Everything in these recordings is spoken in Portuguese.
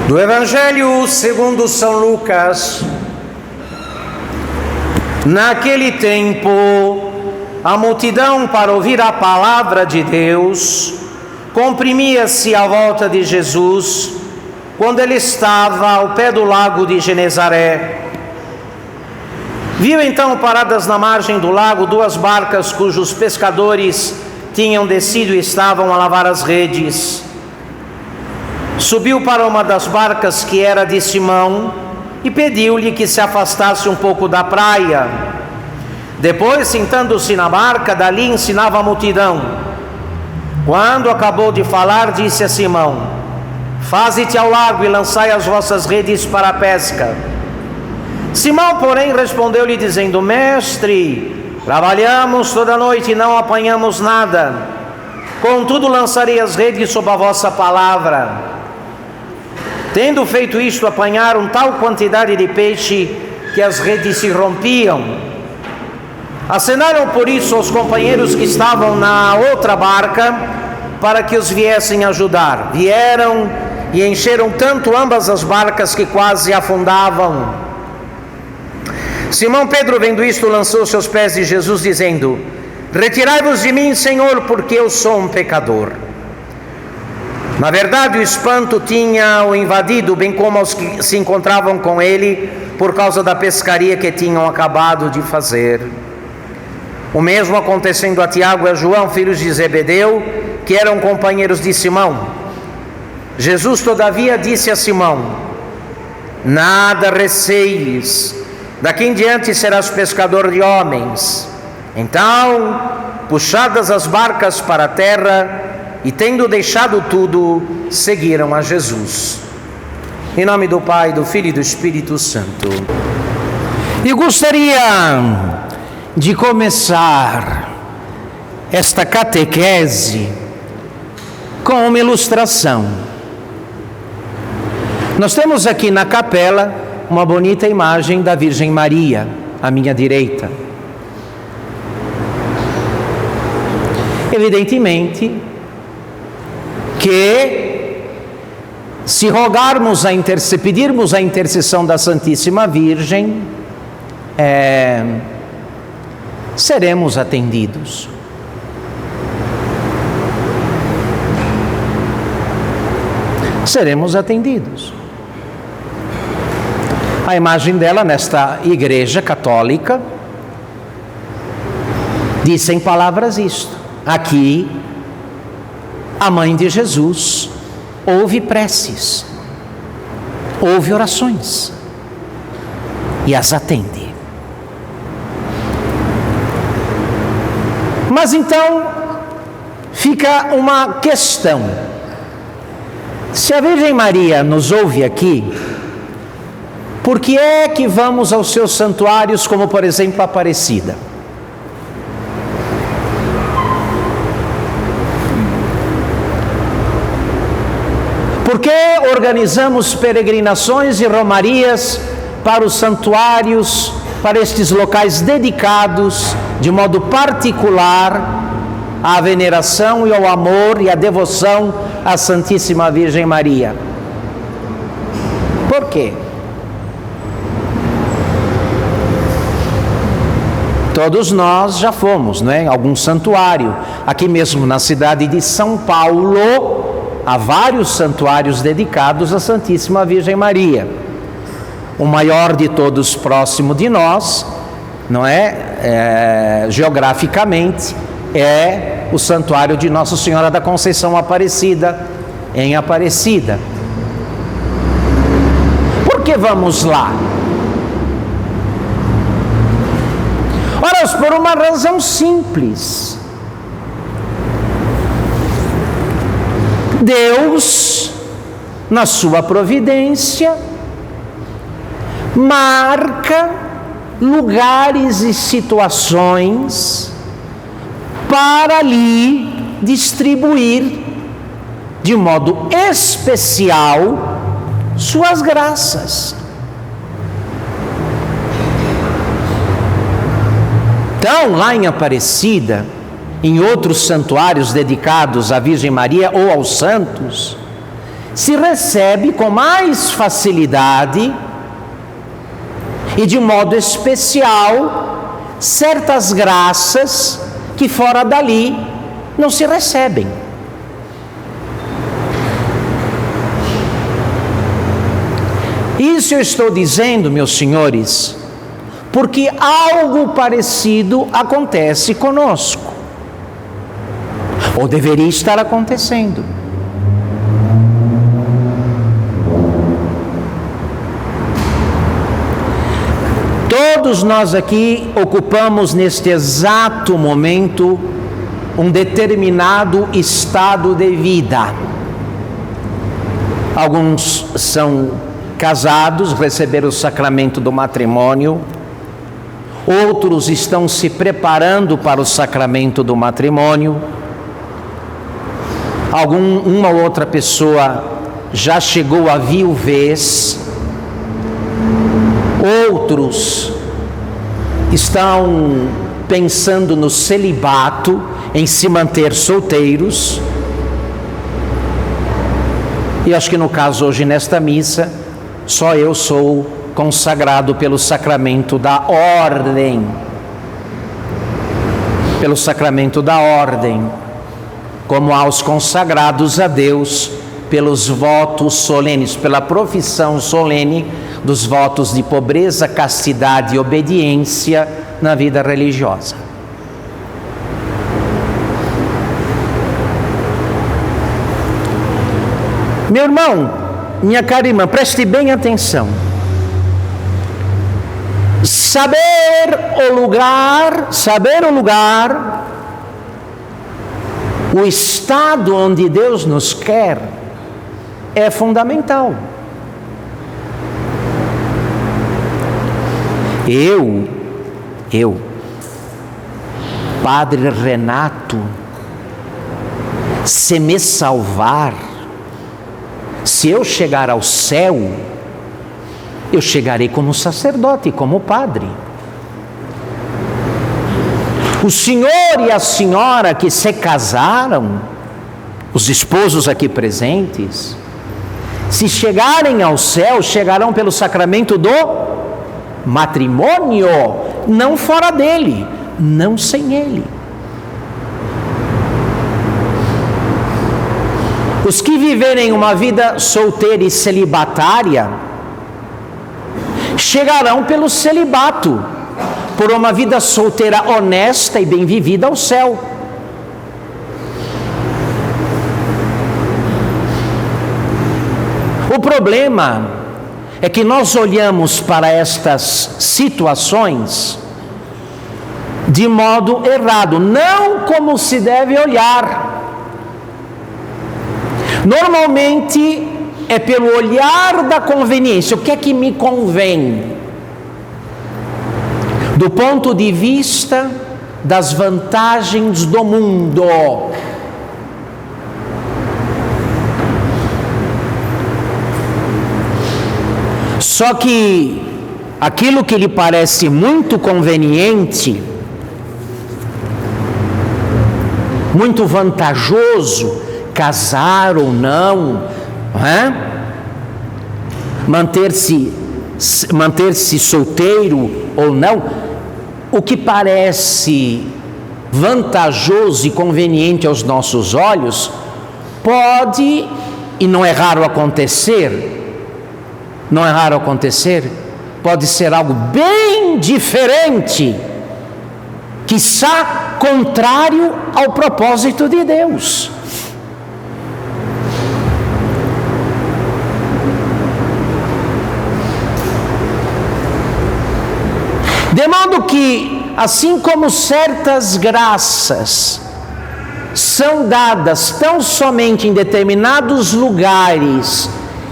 Do Evangelho segundo São Lucas. Naquele tempo, a multidão, para ouvir a palavra de Deus, comprimia-se à volta de Jesus, quando ele estava ao pé do lago de Genezaré. Viu então paradas na margem do lago 2 barcas cujos pescadores tinham descido e estavam a lavar as redes. Subiu para uma das barcas, que era de Simão, e pediu-lhe que se afastasse um pouco da praia. Depois, sentando-se na barca, dali ensinava a multidão. Quando acabou de falar, disse a Simão: faze-te ao largo e lançai as vossas redes para a pesca. Simão, porém, respondeu-lhe dizendo: Mestre, trabalhamos toda a noite e não apanhamos nada. Contudo, lançarei as redes sob a vossa palavra. Tendo feito isto, apanharam tal quantidade de peixe que as redes se rompiam. Acenaram por isso aos companheiros que estavam na outra barca, para que os viessem ajudar. Vieram e encheram tanto ambas as barcas que quase afundavam. Simão Pedro, vendo isto, lançou-se aos pés de Jesus, dizendo: retirai-vos de mim, Senhor, porque eu sou um pecador. Na verdade, o espanto tinha-o invadido, bem como os que se encontravam com ele, por causa da pescaria que tinham acabado de fazer. O mesmo acontecendo a Tiago e a João, filhos de Zebedeu, que eram companheiros de Simão. Jesus, todavia, disse a Simão: nada receis, daqui em diante serás pescador de homens. Então, puxadas as barcas para a terra, e tendo deixado tudo, seguiram a Jesus. Em nome do Pai, do Filho e do Espírito Santo. E gostaria de começar esta catequese com uma ilustração. Nós temos aqui na capela uma bonita imagem da Virgem Maria, à minha direita. Evidentemente que, se rogarmos pedirmos a intercessão da Santíssima Virgem, seremos atendidos. Seremos atendidos. A imagem dela nesta igreja católica diz em palavras isto: aqui a mãe de Jesus ouve preces, ouve orações e as atende. Mas então fica uma questão: se a Virgem Maria nos ouve aqui, por que é que vamos aos seus santuários, como por exemplo a Aparecida? Por que organizamos peregrinações e romarias para os santuários, para estes locais dedicados de modo particular à veneração e ao amor e à devoção à Santíssima Virgem Maria? Por quê? Todos nós já fomos, não é? Algum santuário. Aqui mesmo na cidade de São Paulo, há vários santuários dedicados à Santíssima Virgem Maria. O maior de todos, próximo de nós, não é? Geograficamente, é o santuário de Nossa Senhora da Conceição Aparecida, em Aparecida. Por que vamos lá? Ora, por uma razão simples. Deus, na sua providência, marca lugares e situações para lhe distribuir de modo especial suas graças. Então, lá em Aparecida, em outros santuários dedicados à Virgem Maria ou aos santos, se recebe com mais facilidade e de modo especial certas graças que fora dali não se recebem. Isso eu estou dizendo, meus senhores, porque algo parecido acontece conosco, ou deveria estar acontecendo. Todos nós aqui ocupamos neste exato momento um determinado estado de vida. Alguns são casados, receberam o sacramento do matrimônio. Outros estão se preparando para o sacramento do matrimônio. Uma outra pessoa já chegou à viuvez. Outros estão pensando no celibato, em se manter solteiros. E acho que no caso hoje nesta missa, só eu sou consagrado pelo sacramento da ordem. Pelo sacramento da ordem, como aos consagrados a Deus pelos votos solenes, pela profissão solene dos votos de pobreza, castidade e obediência na vida religiosa. Meu irmão, minha cara irmã, preste bem atenção. Saber o lugar, o estado onde Deus nos quer é fundamental. Eu, Padre Renato, se me salvar, se eu chegar ao céu, eu chegarei como sacerdote, como padre. O senhor e a senhora que se casaram, os esposos aqui presentes, se chegarem ao céu, chegarão pelo sacramento do matrimônio, não fora dele, não sem ele. Os que viverem uma vida solteira e celibatária, chegarão pelo celibato, por uma vida solteira honesta e bem vivida ao céu. O problema é que nós olhamos para estas situações de modo errado, não como se deve olhar. Normalmente é pelo olhar da conveniência. O que é que me convém? Do ponto de vista das vantagens do mundo. Só que aquilo que lhe parece muito conveniente, muito vantajoso, casar ou não, manter-se solteiro ou não, o que parece vantajoso e conveniente aos nossos olhos, pode, e não é raro acontecer, pode ser algo bem diferente, quiçá contrário ao propósito de Deus. De modo que, assim como certas graças são dadas tão somente em determinados lugares,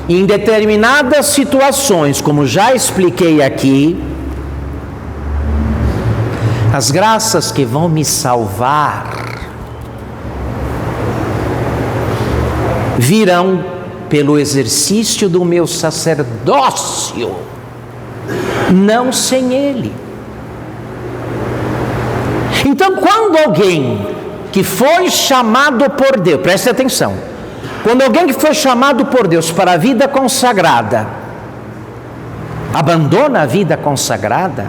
em determinadas situações, como já expliquei aqui, as graças que vão me salvar virão pelo exercício do meu sacerdócio, não sem ele. Então, quando alguém que foi chamado por Deus, preste atenção, Quando alguém que foi chamado por Deus para a vida consagrada, abandona a vida consagrada,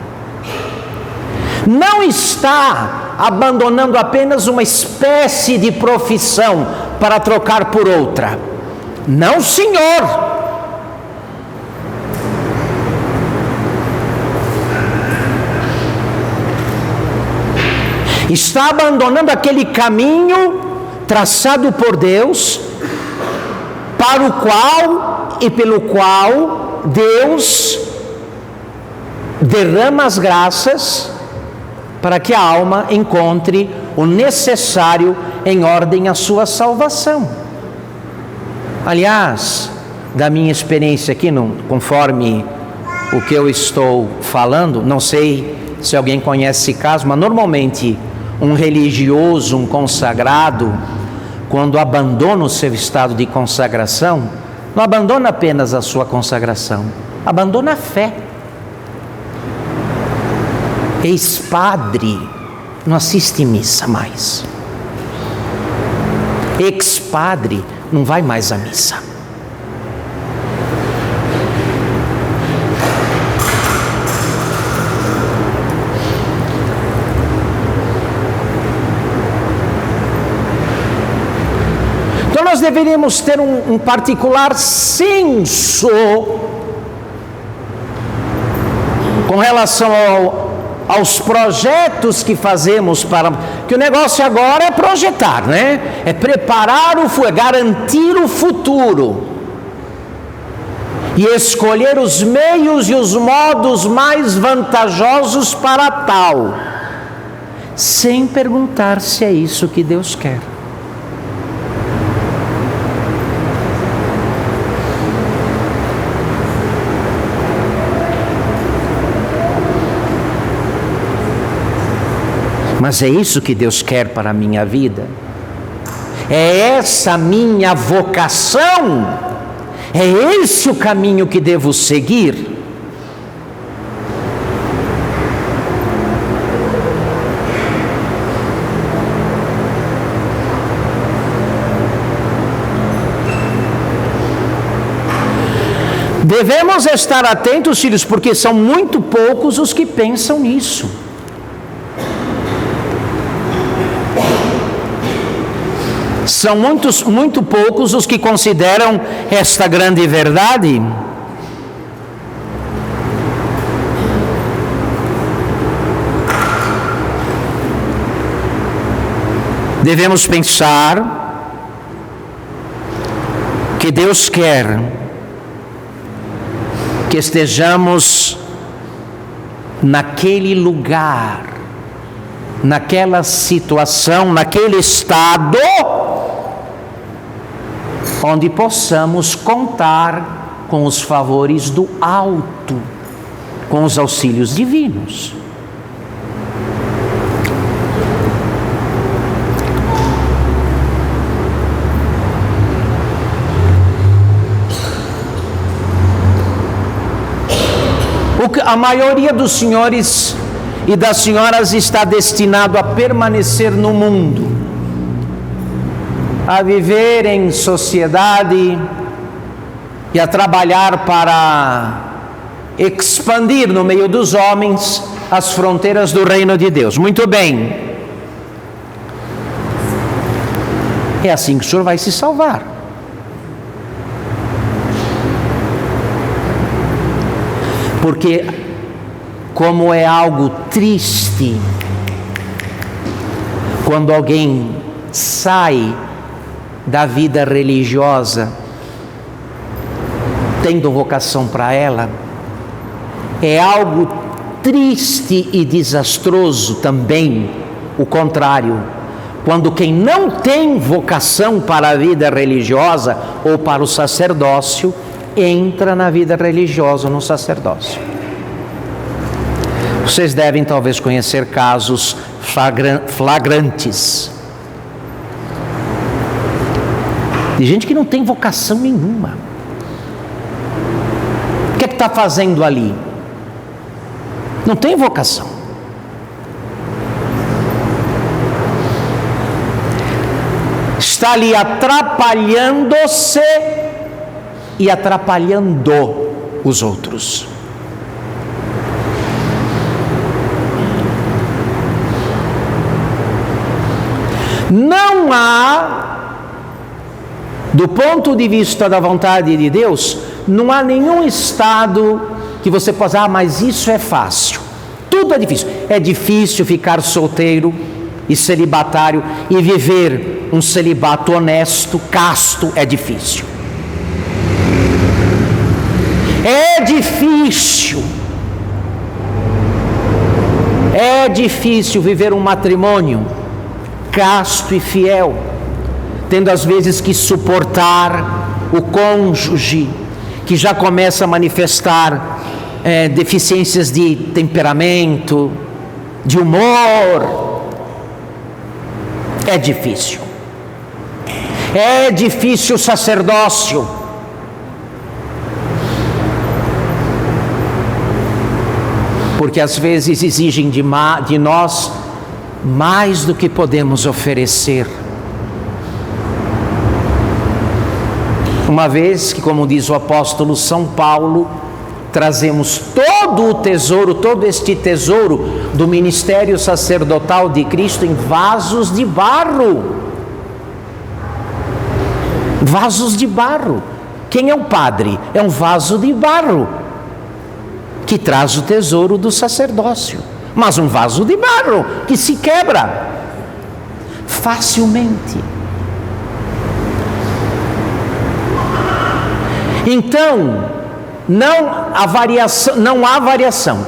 não está abandonando apenas uma espécie de profissão para trocar por outra. Não, senhor. Está abandonando aquele caminho traçado por Deus, para o qual e pelo qual Deus derrama as graças para que a alma encontre o necessário em ordem à sua salvação. Aliás, da minha experiência aqui, conforme o que eu estou falando, não sei se alguém conhece esse caso, mas normalmente um religioso, um consagrado, quando abandona o seu estado de consagração, não abandona apenas a sua consagração, abandona a fé. Ex-padre não assiste missa mais. Ex-padre não vai mais à missa. Então nós deveríamos ter um particular senso com relação aos projetos que fazemos que o negócio agora é projetar, né? É preparar é garantir o futuro e escolher os meios e os modos mais vantajosos para tal, sem perguntar se é isso que Deus quer. Mas é isso que Deus quer para a minha vida? É essa a minha vocação? É esse o caminho que devo seguir? Devemos estar atentos, filhos, porque são muito poucos os que pensam nisso. São muito poucos os que consideram esta grande verdade. Devemos pensar que Deus quer que estejamos naquele lugar, naquela situação, naquele estado onde possamos contar com os favores do alto, com os auxílios divinos. A maioria dos senhores e das senhoras está destinado a permanecer no mundo, a viver em sociedade e a trabalhar para expandir no meio dos homens as fronteiras do reino de Deus. Muito bem. É assim que o senhor vai se salvar. Porque, como é algo triste, quando alguém sai da vida religiosa, tendo vocação para ela, é algo triste e desastroso também, o contrário, quando quem não tem vocação para a vida religiosa ou para o sacerdócio, entra na vida religiosa, no sacerdócio. Vocês devem talvez conhecer casos flagrantes de gente que não tem vocação nenhuma. O que é que está fazendo ali? Não tem vocação. está ali atrapalhando-se e atrapalhando os outros. Não há, do ponto de vista da vontade de Deus, não há nenhum estado que você possa, mas isso é fácil. Tudo é difícil. É difícil ficar solteiro e celibatário e viver um celibato honesto, casto, é difícil. É difícil. É difícil viver um matrimônio casto e fiel, tendo às vezes que suportar o cônjuge que já começa a manifestar deficiências de temperamento, de humor. É difícil. É difícil o sacerdócio. Porque às vezes exigem de nós mais do que podemos oferecer. Uma vez que, como diz o apóstolo São Paulo, trazemos todo o tesouro, todo este tesouro do ministério sacerdotal de Cristo em vasos de barro. Vasos de barro. Quem é o padre? É um vaso de barro que traz o tesouro do sacerdócio. Mas um vaso de barro que se quebra facilmente. Então, não há variação.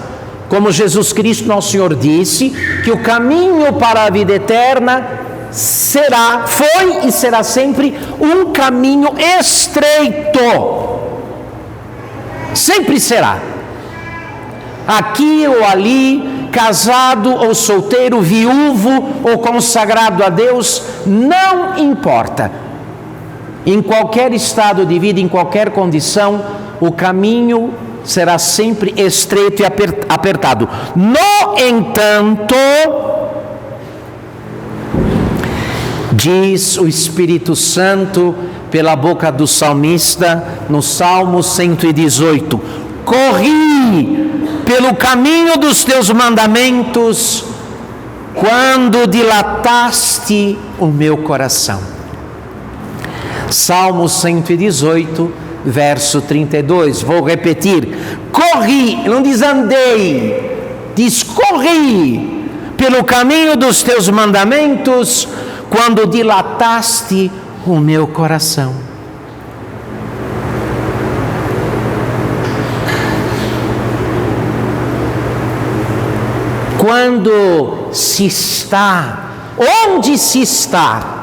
Como Jesus Cristo, nosso Senhor, disse que o caminho para a vida eterna foi e será sempre um caminho estreito. Sempre será. Aqui ou ali, casado ou solteiro, viúvo ou consagrado a Deus, não importa. Em qualquer estado de vida, em qualquer condição, o caminho será sempre estreito e apertado. No entanto, diz o Espírito Santo pela boca do salmista no Salmo 118: corri pelo caminho dos teus mandamentos, quando dilataste o meu coração. Salmo 118, verso 32, vou repetir: corri, não diz andei, diz corri pelo caminho dos teus mandamentos, quando dilataste o meu coração. Quando se está, onde se está,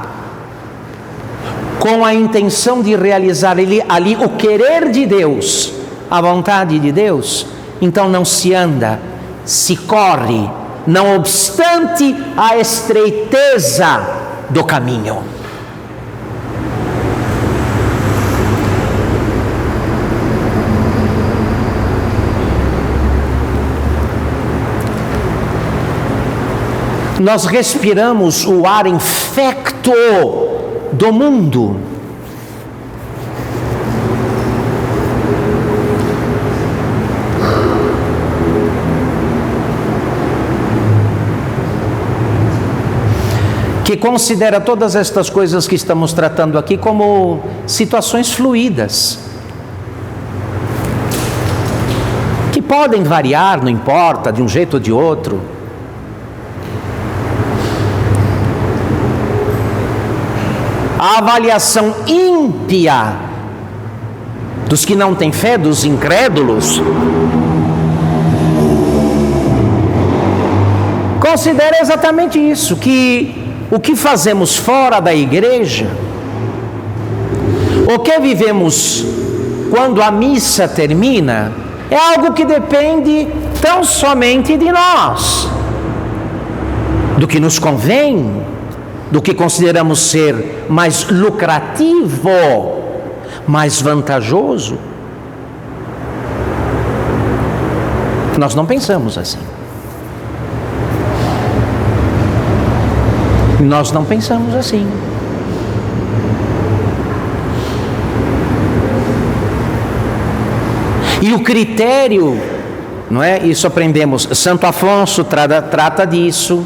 com a intenção de realizar ali o querer de Deus, a vontade de Deus, então não se anda, se corre, não obstante a estreiteza do caminho. Nós respiramos o ar infecto do mundo. Que considera todas estas coisas que estamos tratando aqui como situações fluídas, que podem variar, não importa, de um jeito ou de outro. A avaliação ímpia dos que não têm fé, dos incrédulos, considera exatamente isso, que o que fazemos fora da igreja, o que vivemos quando a missa termina, é algo que depende tão somente de nós, do que nos convém, do que consideramos ser mais lucrativo, mais vantajoso. Nós não pensamos assim. Nós não pensamos assim. E o critério, não é? Isso aprendemos. Santo Afonso trata disso.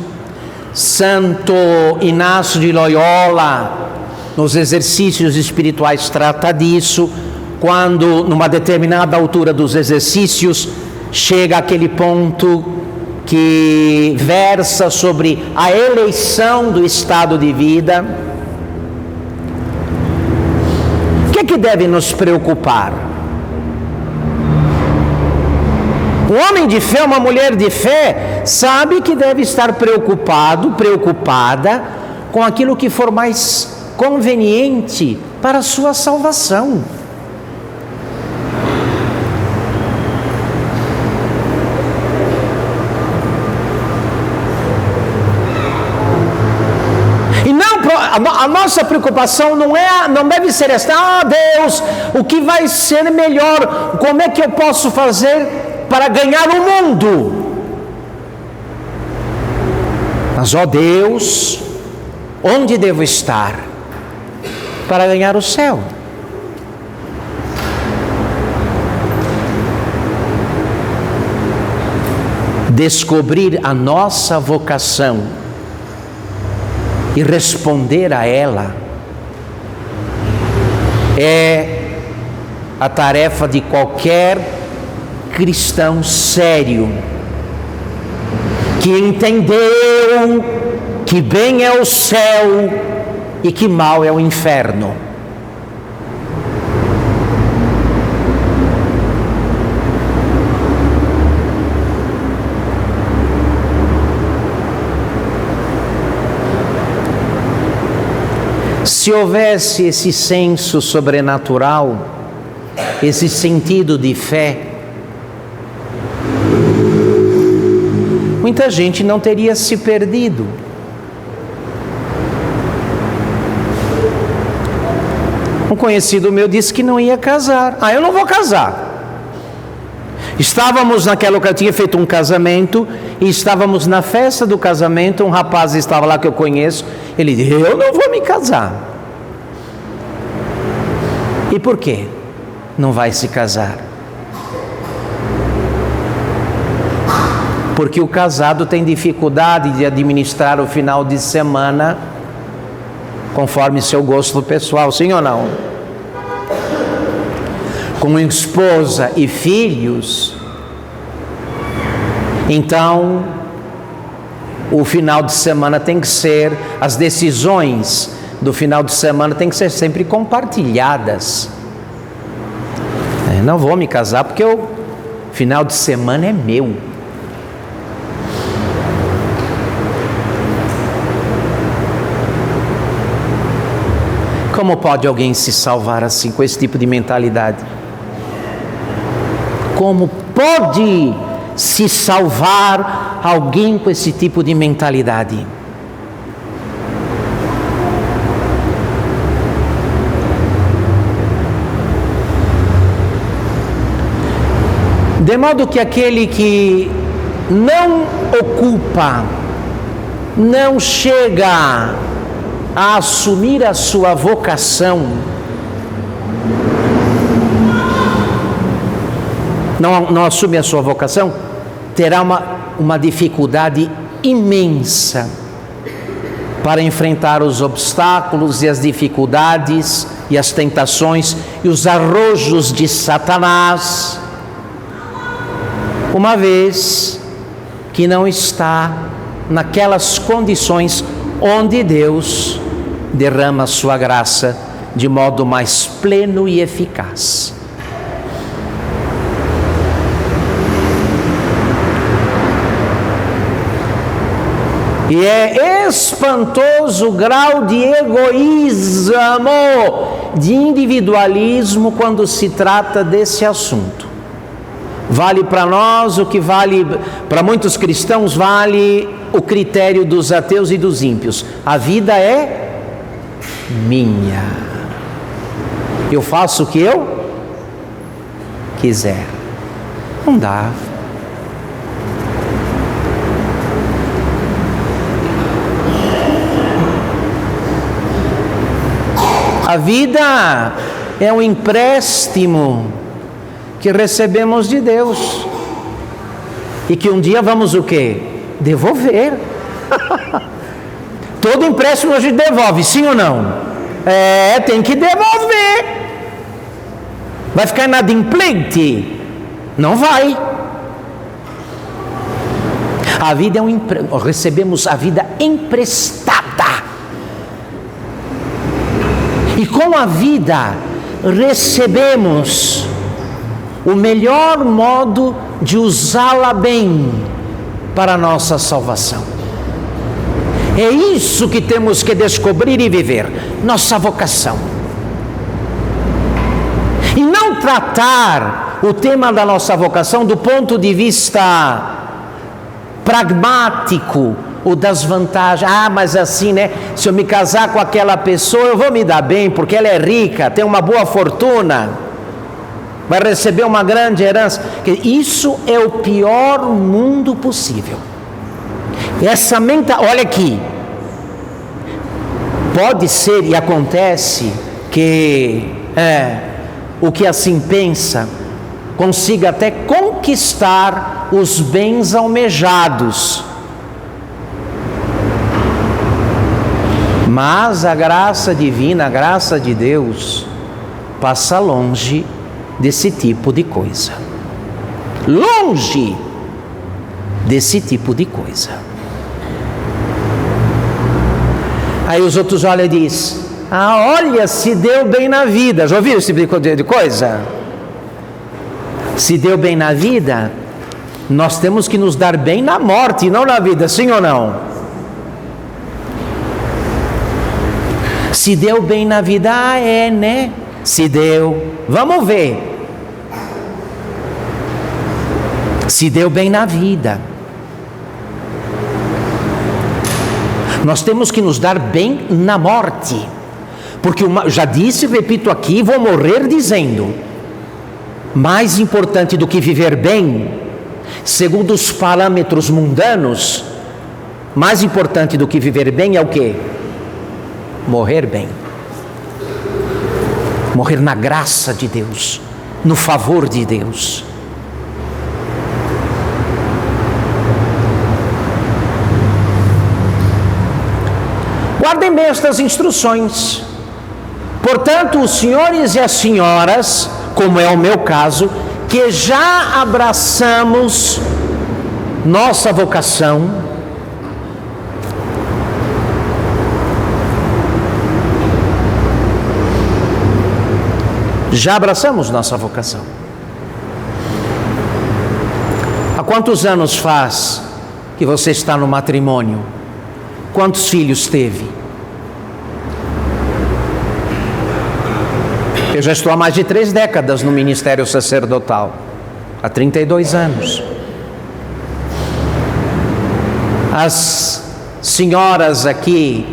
Santo Inácio de Loyola, nos exercícios espirituais, trata disso. Quando, numa determinada altura dos exercícios, chega aquele ponto que versa sobre a eleição do estado de vida. O que deve nos preocupar? Um homem de fé, uma mulher de fé, sabe que deve estar preocupado, preocupada com aquilo que for mais conveniente para a sua salvação. E não, a nossa preocupação não deve ser esta: Deus, o que vai ser melhor? Como é que eu posso fazer para ganhar o mundo? Mas, Deus, onde devo estar para ganhar o céu? Descobrir a nossa vocação e responder a ela é a tarefa de qualquer cristão sério, que entendeu que bem é o céu e que mal é o inferno. Se houvesse esse senso sobrenatural, esse sentido de fé, muita gente não teria se perdido. Um conhecido meu disse que não ia casar. Eu não vou casar. Estávamos naquela ocasião, tinha feito um casamento, e estávamos na festa do casamento, um rapaz estava lá que eu conheço, ele disse: eu não vou me casar. E por quê? Não vai se casar? Porque o casado tem dificuldade de administrar o final de semana conforme seu gosto pessoal, sim ou não? Com esposa e filhos, então o final de semana tem que ser, as decisões do final de semana tem que ser sempre compartilhadas. Não vou me casar porque o final de semana é meu. Como pode alguém se salvar assim, com esse tipo de mentalidade? Como pode se salvar alguém com esse tipo de mentalidade? De modo que aquele que não ocupa, não chega a assumir a sua vocação, não assume a sua vocação, terá uma dificuldade imensa para enfrentar os obstáculos e as dificuldades e as tentações e os arrojos de Satanás, uma vez que não está naquelas condições onde Deus derrama a sua graça de modo mais pleno e eficaz. E é espantoso o grau de egoísmo, de individualismo quando se trata desse assunto. Vale para nós o que vale para muitos cristãos, vale o critério dos ateus e dos ímpios. A vida é minha. Eu faço o que eu quiser. Não dá. A vida é um empréstimo que recebemos de Deus e que um dia vamos o quê? Devolver. Todo empréstimo a gente devolve, sim ou não? Tem que devolver. Vai ficar inadimplente? Não vai. A vida recebemos a vida emprestada. E com a vida recebemos o melhor modo de usá-la bem para a nossa salvação. É isso que temos que descobrir e viver, nossa vocação. E não tratar o tema da nossa vocação do ponto de vista pragmático, ou das vantagens. Mas assim, né? Se eu me casar com aquela pessoa, eu vou me dar bem, porque ela é rica, tem uma boa fortuna, vai receber uma grande herança. Isso é o pior mundo possível. Essa olha aqui, pode ser e acontece que o que assim pensa consiga até conquistar os bens almejados, mas a graça divina, a graça de Deus passa longe desse tipo de coisa. Longe desse tipo de coisa. Aí os outros olham e dizem: olha, se deu bem na vida. Já ouviram esse tipo de coisa? Se deu bem na vida, nós temos que nos dar bem na morte, não na vida, sim ou não? Se deu bem na vida, né? Se deu, vamos ver. Se deu bem na vida. Nós temos que nos dar bem na morte, porque já disse e repito aqui, vou morrer dizendo: mais importante do que viver bem, segundo os parâmetros mundanos, mais importante do que viver bem é o quê? Morrer bem. Morrer na graça de Deus, no favor de Deus. Guardem bem estas instruções. Portanto, os senhores e as senhoras, como é o meu caso, que já abraçamos nossa vocação, já abraçamos nossa vocação. Há quantos anos faz que você está no matrimônio? Quantos filhos teve? Eu já estou há mais de 3 décadas no ministério sacerdotal, há 32 anos. As senhoras aqui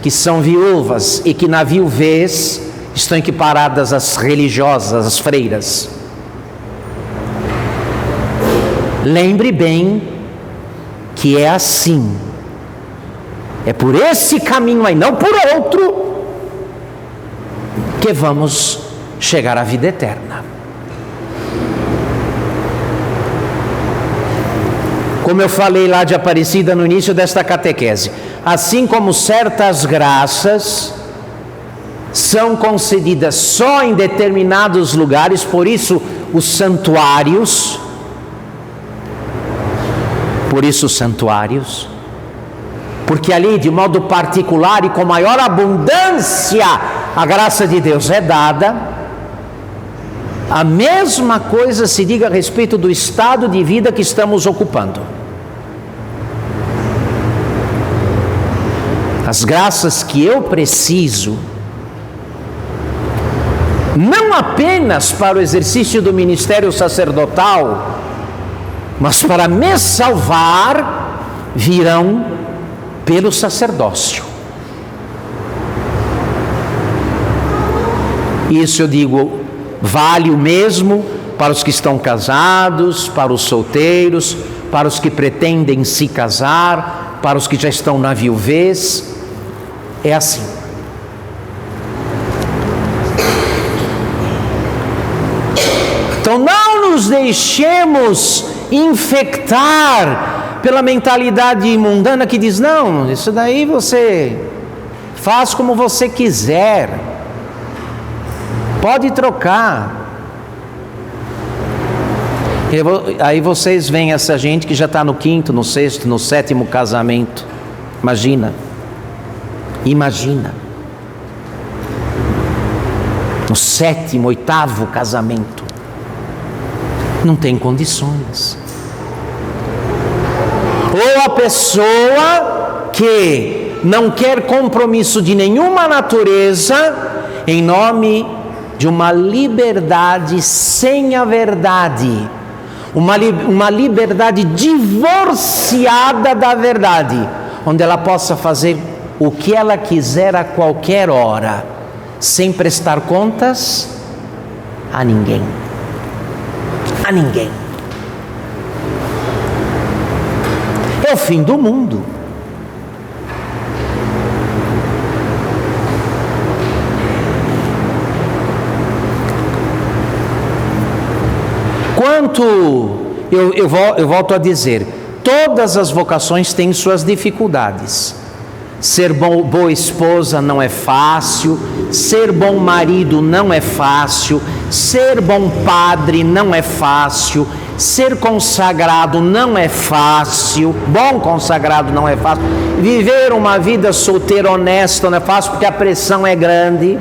que são viúvas e que na viuvez estão equiparadas às religiosas, às freiras. Lembre bem que é assim. É por esse caminho aí, não por outro, que vamos chegar à vida eterna. Como eu falei lá de Aparecida no início desta catequese, assim como certas graças são concedidas só em determinados lugares, por isso os santuários, porque ali de modo particular e com maior abundância a graça de Deus é dada. A mesma coisa se diga a respeito do estado de vida que estamos ocupando. As graças que eu preciso, não apenas para o exercício do ministério sacerdotal, mas para me salvar, virão pelo sacerdócio. Isso eu digo, vale o mesmo para os que estão casados, para os solteiros, para os que pretendem se casar, para os que já estão na viuvez. É assim. Então não nos deixemos infectar pela mentalidade mundana que diz: não, isso daí você faz como você quiser, pode trocar. Aí vocês veem essa gente que já está no 5º, no 6º, no 7º casamento. Imagina. No 7º, 8º casamento. Não tem condições. Ou a pessoa que não quer compromisso de nenhuma natureza, em nome de uma liberdade sem a verdade, uma liberdade divorciada da verdade, onde ela possa fazer o que ela quiser a qualquer hora, sem prestar contas a ninguém. A ninguém. É o fim do mundo. Eu volto a dizer, todas as vocações têm suas dificuldades. Ser boa esposa não é fácil, ser bom marido não é fácil, ser bom padre não é fácil, ser consagrado não é fácil, bom consagrado não é fácil, viver uma vida solteira honesta não é fácil, porque a pressão é grande,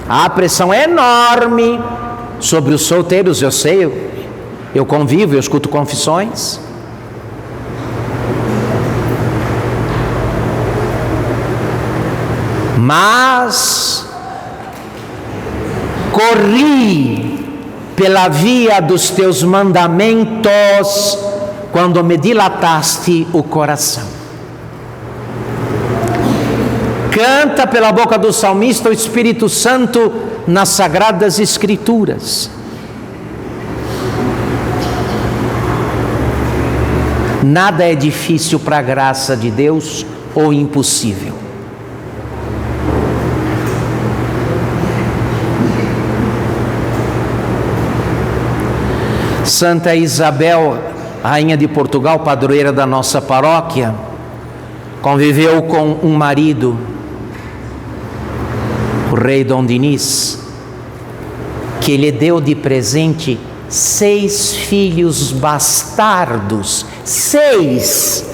a pressão é enorme sobre os solteiros. Eu sei, eu convivo, eu escuto confissões. Mas corri pela via dos teus mandamentos quando me dilataste o coração. Canta pela boca do salmista o Espírito Santo nas Sagradas Escrituras. Nada é difícil para a graça de Deus ou impossível. Santa Isabel, rainha de Portugal, padroeira da nossa paróquia, conviveu com um marido, o rei Dom Dinis, que lhe deu de presente 6 filhos bastardos. 6!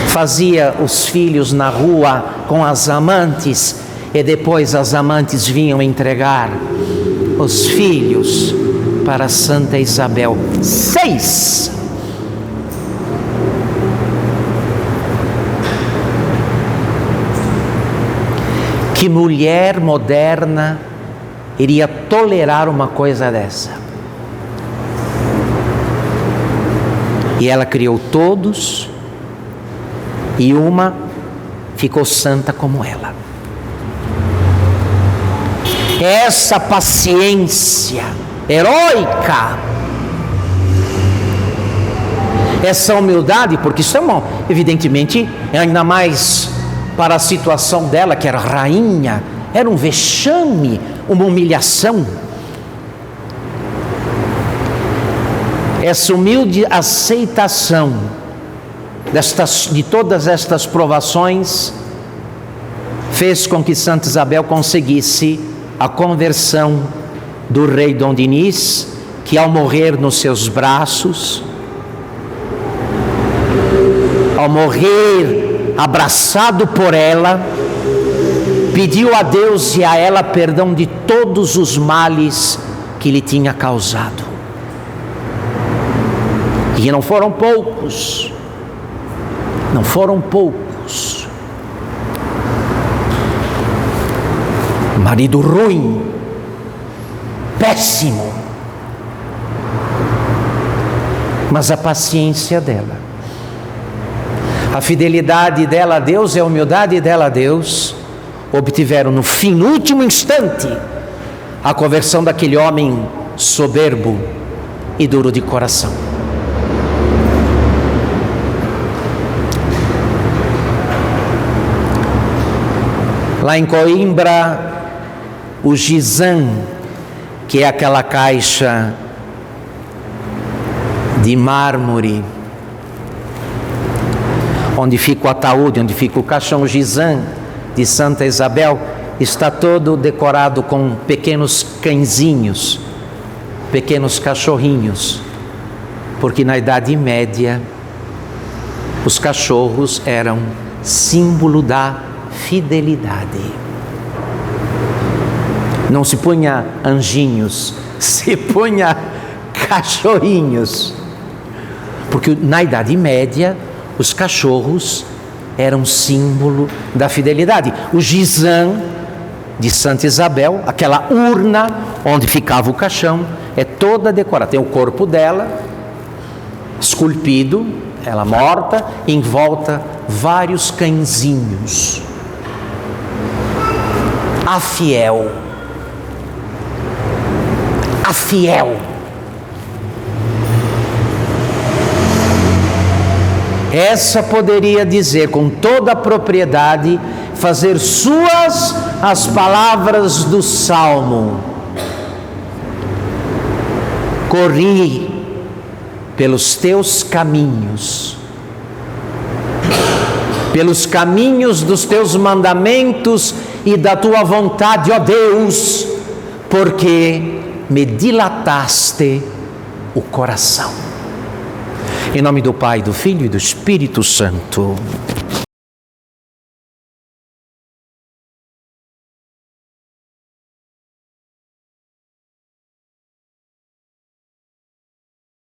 Fazia os filhos na rua com as amantes, e depois as amantes vinham entregar os filhos para Santa Isabel. 6! Que mulher moderna iria tolerar uma coisa dessa? E ela criou todos, e uma ficou santa como ela. Essa paciência heróica, essa humildade, porque isso é bom, evidentemente, ainda mais para a situação dela, que era rainha, era um vexame, uma humilhação. Essa humilde aceitação de todas estas provações fez com que Santa Isabel conseguisse a conversão do rei Dom Dinis, que ao morrer nos seus braços, ao morrer abraçado por ela, pediu a Deus e a ela perdão de todos os males que lhe tinha causado. E não foram poucos, não foram poucos. Marido ruim, péssimo, mas a paciência dela, a fidelidade dela a Deus e a humildade dela a Deus obtiveram no fim, no último instante, a conversão daquele homem soberbo e duro de coração. Lá em Coimbra, o Gizan, que é aquela caixa de mármore, onde fica o ataúde, onde fica o caixão Gizan de Santa Isabel, está todo decorado com pequenos cãezinhos, pequenos cachorrinhos, porque na Idade Média os cachorros eram símbolo da fidelidade. Não se punha anjinhos, se punha cachorrinhos, porque na Idade Média os cachorros eram símbolo da fidelidade. O Gizan de Santa Isabel, aquela urna onde ficava o caixão, é toda decorada. Tem o corpo dela, esculpido, ela morta, em volta vários cãezinhos. A fiel. A fiel. Essa poderia dizer com toda a propriedade, fazer suas as palavras do Salmo: corri pelos teus caminhos, pelos caminhos dos teus mandamentos e da tua vontade, ó Deus, porque me dilataste o coração. Em nome do Pai, do Filho e do Espírito Santo.